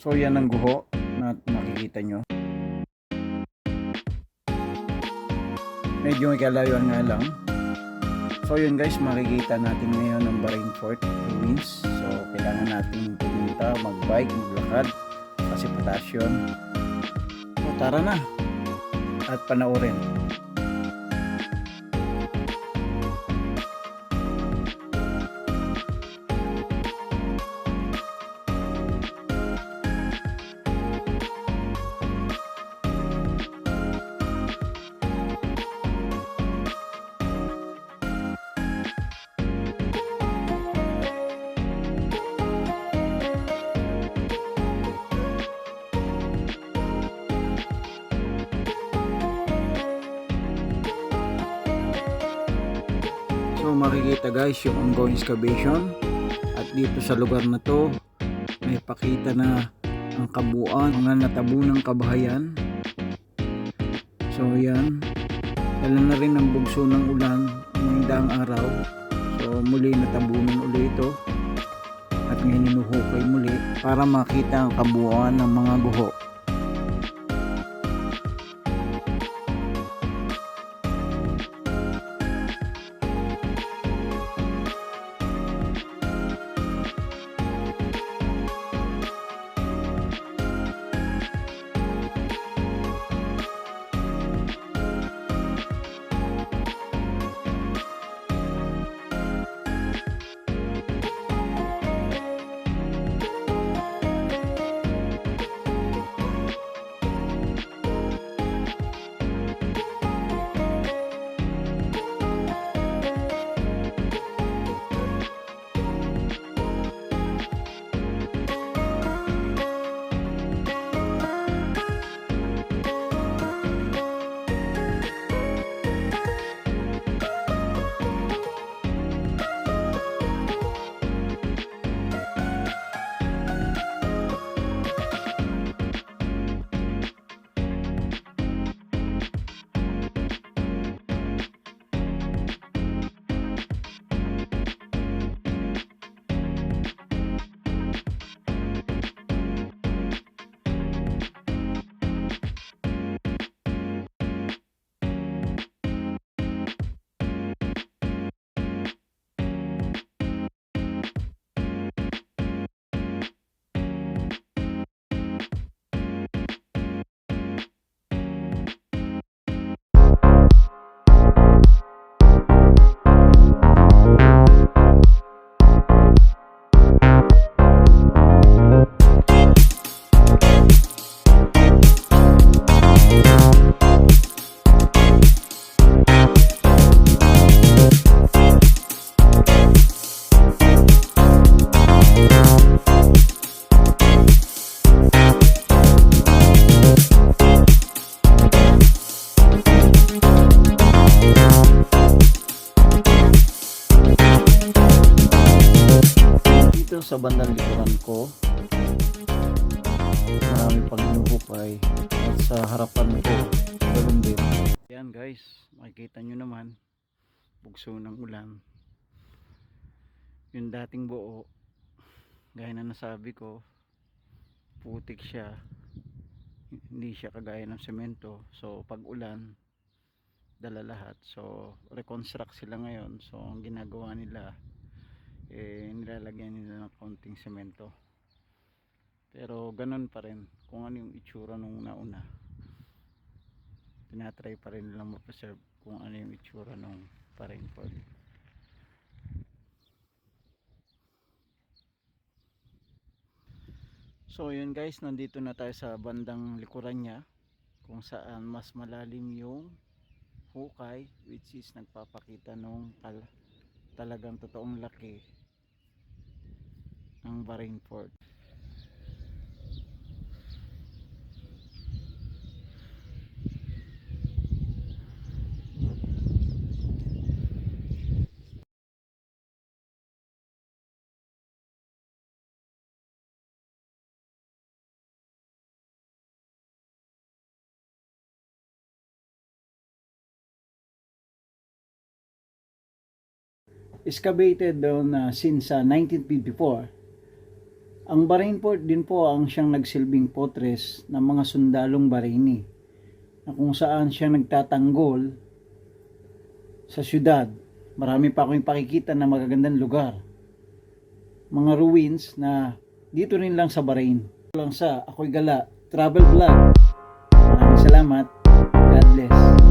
So yan ang guho na nakikita nyo. Medyo may kalayuan nga lang. So yun guys, makikita natin ngayon ang Baringfort Ruins. So kailangan natin pumunta, mag-bike, maglakad kasi pataas yun. So tara na at panoorin. So makikita guys yung ongoing excavation at dito sa lugar na to may pakita na ang kabuuan mga natabunang kabahayan. So yan, dala na rin ang bugso ng ulan ng daang araw. So muli natabunan uli ito at ngayon hinuhukay muli para makita ang kabuuan ng mga guho. Sa bandang likuran ko marami pang hinuhukay at sa harapan ko ganoon din. Yan guys, makikita nyo naman bugso ng ulan yung dating buo, gaya na nasabi ko, putik siya, hindi siya kagaya ng semento. So pag ulan dala lahat, so reconstruct sila ngayon. So ang ginagawa nila nilalagyan nila ng konting semento, pero ganun pa rin kung ano yung itsura nung nauna. Tinatry pa rin nilang ma-preserve kung ano yung itsura nung Baringfort. So yun guys, nandito na tayo sa bandang likuran niya kung saan mas malalim yung hukay, which is nagpapakita nung talagang totoong laki ang Baringfort. Excavated doon since 1954 Ang Bahrain Port din po ang siyang nagsilbing fortress ng mga sundalong Bahraini, na kung saan siya nagtatanggol sa syudad. Marami pa akong pakikita na magagandang lugar, mga ruins na dito rin lang sa Bahrain. Lang sa Ako'y Gala Travel Vlog. Maraming salamat. God bless.